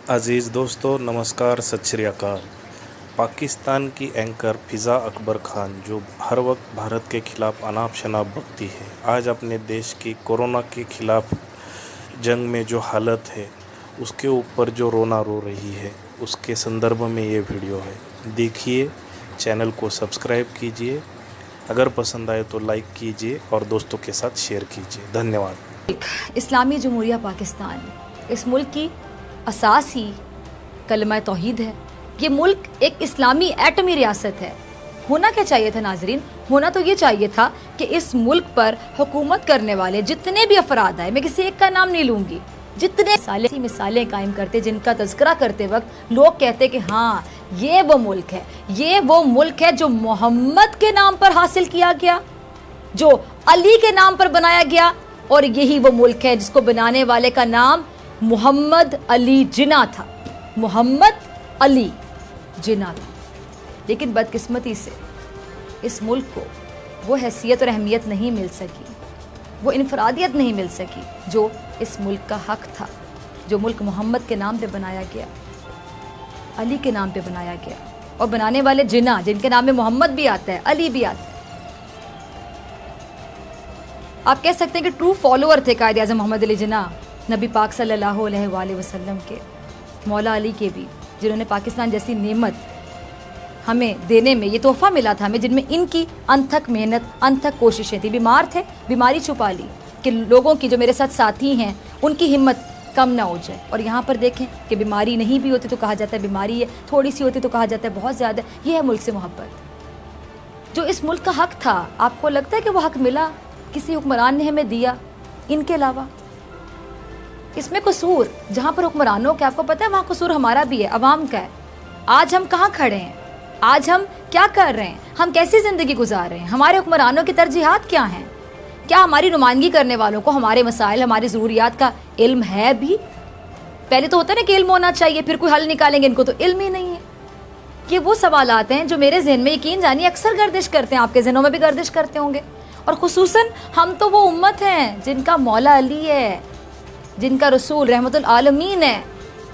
अज़ीज़ दोस्तों, नमस्कार, सत श्री अकाल। पाकिस्तान की एंकर फ़िज़ा अकबर खान, जो हर वक्त भारत के ख़िलाफ़ अनाप शनाप बकती है, आज अपने देश की कोरोना के ख़िलाफ़ जंग में जो हालत है उसके ऊपर जो रोना रो रही है, उसके संदर्भ में ये वीडियो है। देखिए, चैनल को सब्सक्राइब कीजिए, अगर पसंद आए तो लाइक कीजिए और दोस्तों के साथ शेयर कीजिए। धन्यवाद। इस्लामी जमहूरिया पाकिस्तान, इस मुल्क की असास ही कलमा तौहीद है। ये मुल्क एक इस्लामी एटमी रियासत है। होना क्या चाहिए था नाजरीन? होना तो ये चाहिए था कि इस मुल्क पर हुकूमत करने वाले जितने भी अफराद आए, मैं किसी एक का नाम नहीं लूँगी, जितने मिसालें कायम करते जिनका तज़किरा करते वक्त लोग कहते कि हाँ ये वो मुल्क है, ये वो मुल्क है जो मोहम्मद के नाम पर हासिल किया गया, जो अली के नाम पर बनाया गया, और यही वो मुल्क है जिसको बनाने वाले का नाम मोहम्मद अली जिन्ना था। मोहम्मद अली जिन्ना था। लेकिन बदकिस्मती से इस मुल्क को वो हैसियत और अहमियत नहीं मिल सकी, वो इनफरादियत नहीं मिल सकी जो इस मुल्क का हक था, जो मुल्क मोहम्मद के नाम पे बनाया गया, अली के नाम पे बनाया गया, और बनाने वाले जिन्ना, जिनके नाम में मोहम्मद भी आता है, अली भी आता है। आप कह सकते हैं कि ट्रू फॉलोअर थे कायद आज़म मोहम्मद अली जिन्ना, नबी पाक सल्लल्लाहु अलैहि वसल्लम के, मौला अली के भी, जिन्होंने पाकिस्तान जैसी नेमत हमें देने में, ये तोहफा मिला था हमें, जिनमें इनकी अनथक मेहनत, अनथक कोशिशें थी। बीमार थे, बीमारी छुपा ली कि लोगों की, जो मेरे साथ साथी हैं, उनकी हिम्मत कम ना हो जाए। और यहाँ पर देखें कि बीमारी नहीं भी होती तो कहा जाता है बीमारी है, थोड़ी सी होती तो कहा जाता है बहुत ज़्यादा। ये है मुल्क से मोहब्बत, जो इस मुल्क का हक था। आपको लगता है कि वो हक मिला? किसी हुक्मरान ने हमें दिया इनके अलावा? इसमें कसूर जहाँ पर हुक्मरानों के, आपको पता है वहाँ कसूर हमारा भी है, अवाम का है। आज हम कहाँ खड़े हैं? आज हम क्या कर रहे हैं? हम कैसी ज़िंदगी गुजार रहे हैं? हमारे हुक्मरानों की तरजीहात क्या हैं? क्या हमारी नुमाइंदगी करने वालों को हमारे मसाइल, हमारी ज़रूरियात का इल्म है भी? पहले तो होता है ना कि इल्म होना चाहिए, फिर कोई हल निकालेंगे। इनको तो इल्म ही नहीं है। ये वो सवालात हैं जो मेरे जहन में, यकीन जानिए, अक्सर गर्दिश करते हैं, आपके जहनों में भी गर्दिश करते होंगे। और खुसूसन हम तो वो उम्मत हैं जिनका मौला अली है, जिनका रसूल रहमतुल आलमीन है।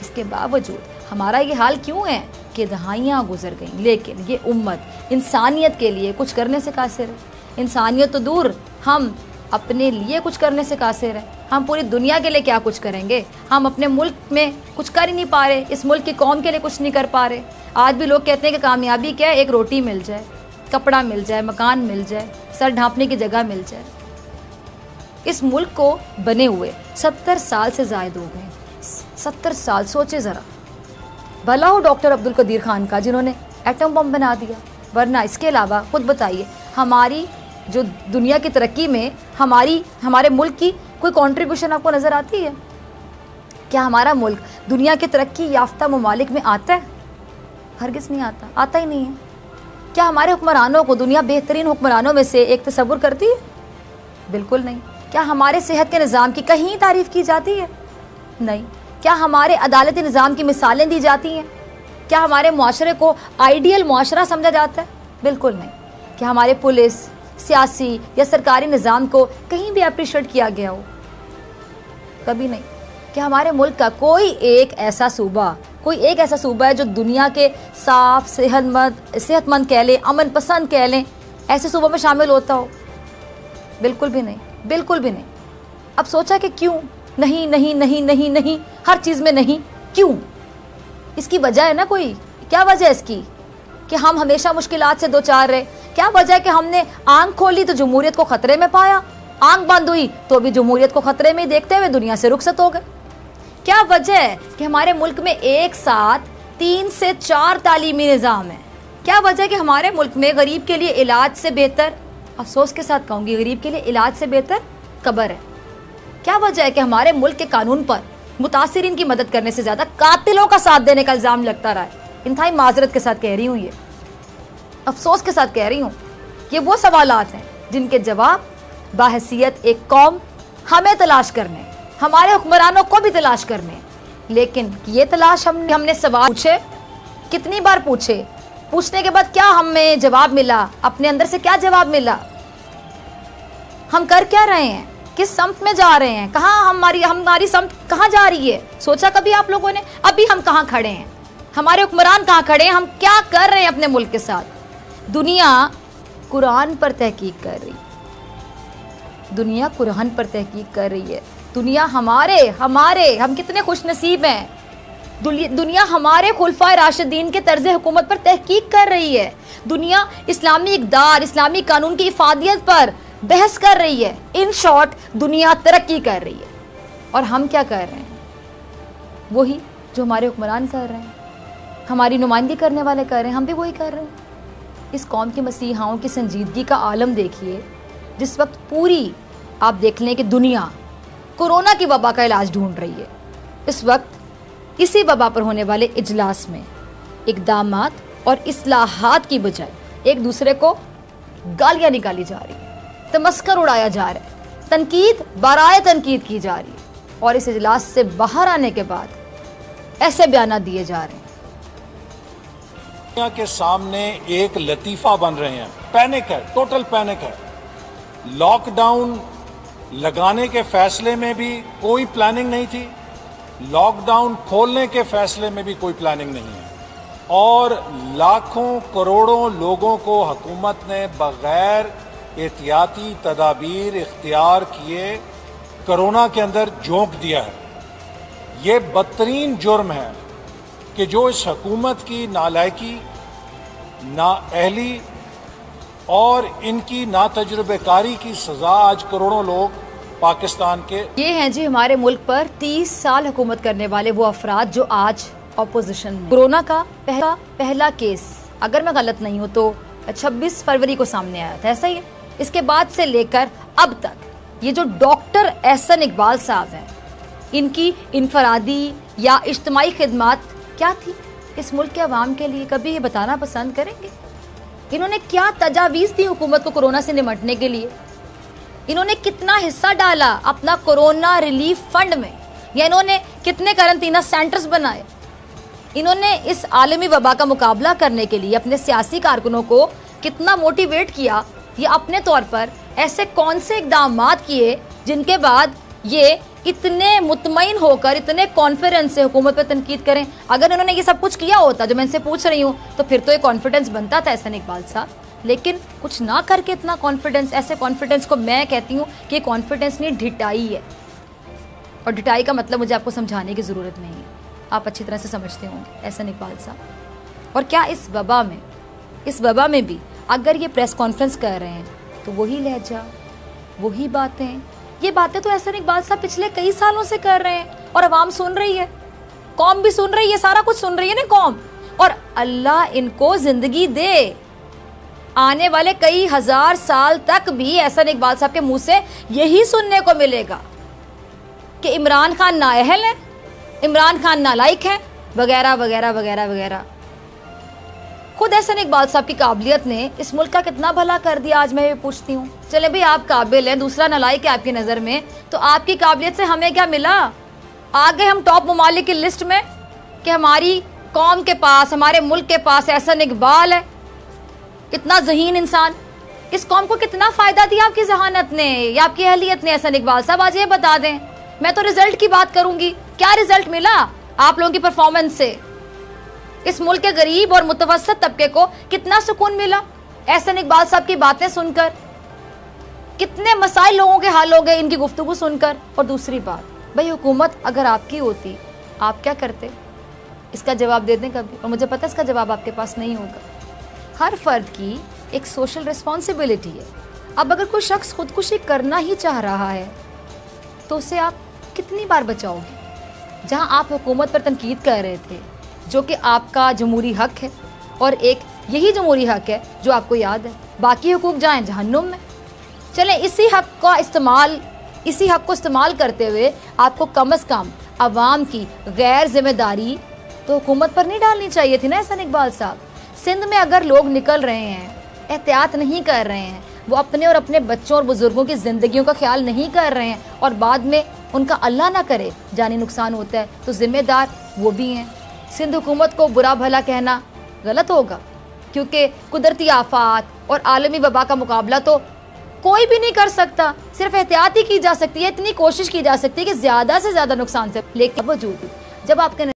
इसके बावजूद हमारा ये हाल क्यों है कि दहाइयाँ गुजर गईं, लेकिन ये उम्मत इंसानियत के लिए कुछ करने से कासिर है। इंसानियत तो दूर, हम अपने लिए कुछ करने से कासिर है। हम पूरी दुनिया के लिए क्या कुछ करेंगे? हम अपने मुल्क में कुछ कर ही नहीं पा रहे, इस मुल्क की कौम के लिए कुछ नहीं कर पा रहे। आज भी लोग कहते हैं कि कामयाबी क्या है? एक रोटी मिल जाए, कपड़ा मिल जाए, मकान मिल जाए, सर ढांपने की जगह मिल जाए। इस मुल्क को बने हुए 70 साल से ज़ायद हो गए। 70 साल, सोचे ज़रा। भला हो डॉक्टर अब्दुल कदीर खान का, जिन्होंने एटम बम बना दिया, वरना इसके अलावा खुद बताइए, हमारी जो दुनिया की तरक्की में हमारे मुल्क की कोई कंट्रीब्यूशन आपको नज़र आती है? क्या हमारा मुल्क दुनिया के तरक्की याफ्ता ममालिक में आता है? हरगिज़ नहीं आता, आता ही नहीं है। क्या हमारे हुक्मरानों को दुनिया बेहतरीन हुक्मरानों में से एक तस्वुर करती है? बिल्कुल नहीं। क्या हमारे सेहत के निज़ाम की कहीं तारीफ़ की जाती है? नहीं। क्या हमारे अदालती निज़ाम की मिसालें दी जाती हैं? क्या हमारे मुआशरे को आइडियल मुआशरा समझा जाता है? बिल्कुल नहीं। क्या हमारे पुलिस, सियासी या सरकारी निज़ाम को कहीं भी अप्रिशिएट किया गया हो? कभी नहीं। क्या हमारे मुल्क का कोई एक ऐसा सूबा है जो दुनिया के साफ, सेहतमंद कह लें, अमन पसंद कह लें, ऐसे सूबों में शामिल होता हो? बिल्कुल भी नहीं, बिल्कुल भी नहीं। अब सोचा कि क्यों नहीं नहीं नहीं नहीं नहीं, हर चीज़ में नहीं, क्यों? इसकी वजह है ना कोई? क्या वजह है इसकी कि हम हमेशा मुश्किलात से दो चार रहे? क्या वजह है कि हमने आंख खोली तो जमहूरियत को खतरे में पाया, आंख बंद हुई तो भी जमहूरियत को खतरे में देखते हुए दुनिया से रुखसत हो गए? क्या वजह है कि हमारे मुल्क में एक साथ 3 से 4 तालीमी निज़ाम है? क्या वजह है कि हमारे मुल्क में गरीब के लिए इलाज से बेहतर, अफसोस के साथ कहूँगी, गरीब के लिए इलाज से बेहतर कब्र है? क्या वजह है कि हमारे मुल्क के कानून पर मुतासिरीन की मदद करने से ज़्यादा कातिलों का साथ देने का इल्ज़ाम लगता रहा है? इंतहाई माजरत के साथ कह रही हूँ, ये अफसोस के साथ कह रही हूँ। ये वो सवालात हैं जिनके जवाब बाहैसियत एक कौम हमें तलाश करने, हमारे हुक्मरानों को भी तलाश करने। लेकिन ये तलाश हमने सवाल पूछे, कितनी बार पूछे? पूछने के बाद क्या हमें जवाब मिला? अपने अंदर से क्या जवाब मिला? हम कर क्या रहे हैं? किस सम्त में जा रहे हैं, कहाँ हमारी सम्त कहाँ जा रही है? सोचा कभी आप लोगों ने? अभी हम कहाँ खड़े हैं, हमारे हुक्मरान कहाँ खड़े हैं, हम क्या कर रहे हैं अपने मुल्क के साथ? दुनिया कुरान पर तहकीक कर रही है, दुनिया कुरान पर तहकीक कर रही है। दुनिया हमारे हम कितने खुशनसीब हैं। दुनिया हमारे खुलफाए राशिदीन के तर्ज हुकूमत पर तहकीक कर रही है। दुनिया इस्लामी इक़दार, इस्लामी कानून की इफादियत पर बहस कर रही है। इन शॉर्ट, दुनिया तरक्की कर रही है। और हम क्या कर रहे हैं? वही जो हमारे हुक्मरान कर रहे हैं, हमारी नुमाइंदगी करने वाले कर रहे हैं, हम भी वही कर रहे हैं। इस कौम के मसीहाओं की संजीदगी का आलम देखिए। जिस वक्त पूरी आप देख लें कि दुनिया कोरोना की वबा का इलाज ढूंढ रही है, इस वक्त इसी वबा पर होने वाले इजलास में इक़दामात और इस्लाहात की बजाय एक दूसरे को गालियाँ निकाली जा रही है, तमस्कर उड़ाया जा रहा है, तनकीद बराए तनकीद की जा रही है। और इस इजलास से बाहर आने के बाद ऐसे बयान दिए जा रहे हैं। दुनिया के सामने एक लतीफ़ा बन रहे हैं। पैनिक है, टोटल पैनिक है। लॉकडाउन लगाने के फैसले में भी कोई प्लानिंग नहीं थी, लॉकडाउन खोलने के फैसले में भी कोई प्लानिंग नहीं है, और लाखों करोड़ों लोगों को हुकूमत ने बगैर एहतियाती तदाबीर इख्तियार किए कोरोना के अंदर झोंक दिया है। ये बदतरीन जुर्म है कि जो इस हुकूमत की नालायकी, नाअहली और इनकी नातजुर्बेकारी की सजा आज करोड़ों लोग पाकिस्तान के ये हैं जी हमारे मुल्क पर 30 साल हुकूमत करने वाले वो अफराद जो आज ऑपोजिशन में। कोरोना का पहला केस, अगर मैं गलत नहीं हूँ तो 26 फरवरी को सामने आया था, ऐसा ही है। इसके बाद से लेकर अब तक ये जो डॉक्टर एहसन इकबाल साहब हैं, इनकी इनफरादी या इज्तिमाई खिदमात क्या थी इस मुल्क के अवाम के लिए, कभी ये बताना पसंद करेंगे? इन्होंने क्या तजावीज़ दी हुकूमत को कोरोना से निपटने के लिए? इन्होंने कितना हिस्सा डाला अपना कोरोना रिलीफ फंड में, या इन्होंने कितने क्वारंटीना सेंटर्स बनाए? इन्होंने इस आलमी वबा का मुकाबला करने के लिए अपने सियासी कारकुनों को कितना मोटिवेट किया, या अपने तौर पर ऐसे कौन से इक़दामात किए जिनके बाद ये इतने मुतमईन होकर, इतने कॉन्फिडेंस से हुकूमत पर तनकीद करें? अगर इन्होंने ये सब कुछ किया होता जो मैं इनसे पूछ रही हूँ, तो फिर तो ये कॉन्फिडेंस बनता था एहसन इकबाल साहब। लेकिन कुछ ना करके इतना कॉन्फिडेंस, ऐसे कॉन्फिडेंस को मैं कहती हूँ कि कॉन्फिडेंस नहीं, ढिटाई है। और ढिटाई का मतलब मुझे आपको समझाने की ज़रूरत नहीं है, आप अच्छी तरह से समझते होंगे एहसन इकबाल साहब। और क्या इस वबा में भी अगर ये प्रेस कॉन्फ्रेंस कर रहे हैं तो वही लहजा, वही बातें, ये बातें तो एहसन इकबाल साहब पिछले कई सालों से कर रहे हैं और अवाम सुन रही है, कौम भी सुन रही है, सारा कुछ सुन रही है ना कौम। और अल्लाह इनको जिंदगी दे, आने वाले कई हजार साल तक भी एहसन इकबाल साहब के मुंह से यही सुनने को मिलेगा कि इमरान खान नाअहल है, इमरान खान नालायक है, वगैरह वगैरह वगैरह वगैरह। खुद एहसन इकबाल साहब की काबिलियत ने इस मुल्क का कितना भला कर दिया, आज मैं ये पूछती हूँ। चले भाई, आप काबिल हैं, दूसरा नालायक है आपकी नज़र में, तो आपकी काबिलियत से हमें क्या मिला? आ गए हम टॉप ममालिक की लिस्ट में कि हमारी कौम के पास, हमारे मुल्क के पास एहसन इकबाल है, इतना ज़हीन इंसान। इस कौम को कितना फ़ायदा दिया आपकी जहानत ने या आपकी अहलियत ने एहसन इकबाल साहब? आज ये बता दें। मैं तो रिजल्ट की बात करूंगी, क्या रिजल्ट मिला आप लोगों की परफॉर्मेंस से? इस मुल्क के गरीब और मुतवस्सित तबके को कितना सुकून मिला एहसन इकबाल साहब की बातें सुनकर? कितने मसाइल लोगों के हल हो गए इनकी गुफ्तगू सुनकर। और दूसरी बात, भाई हुकूमत अगर आपकी होती, आप क्या करते? इसका जवाब दे दें कभी, और मुझे पता है इसका जवाब आपके पास नहीं होगा। हर फर्द की एक सोशल रिस्पॉन्सिबिलिटी है। अब अगर कोई शख्स खुदकुशी करना ही चाह रहा है तो उसे आप कितनी बार बचाओगे? जहां आप हुकूमत पर तनकीद कर रहे थे, जो कि आपका जमहूरी हक है, और एक यही जमहूरी हक है जो आपको याद है, बाकी हुकूक जाएं जहन्नुम में। चलें, इसी हक को इस्तेमाल करते हुए आपको कम से कम अवाम की गैर जिम्मेदारी तो हुकूमत पर नहीं डालनी चाहिए थी ना एहसन इकबाल साहब। सिंध में अगर लोग निकल रहे हैं, एहतियात नहीं कर रहे हैं, वो अपने और अपने बच्चों और बुजुर्गों की ज़िंदगियों का ख्याल नहीं कर रहे हैं, और बाद में उनका अल्लाह ना करे जानी नुकसान होता है, तो ज़िम्मेदार वो भी हैं। सिंध हुकूमत को बुरा भला कहना गलत होगा, क्योंकि कुदरती आफात और आलमी वबा का मुकाबला तो कोई भी नहीं कर सकता, सिर्फ एहतियात ही की जा सकती है, इतनी कोशिश की जा सकती है कि ज्यादा से ज्यादा नुकसान से। लेकिन बावजूद जब आपके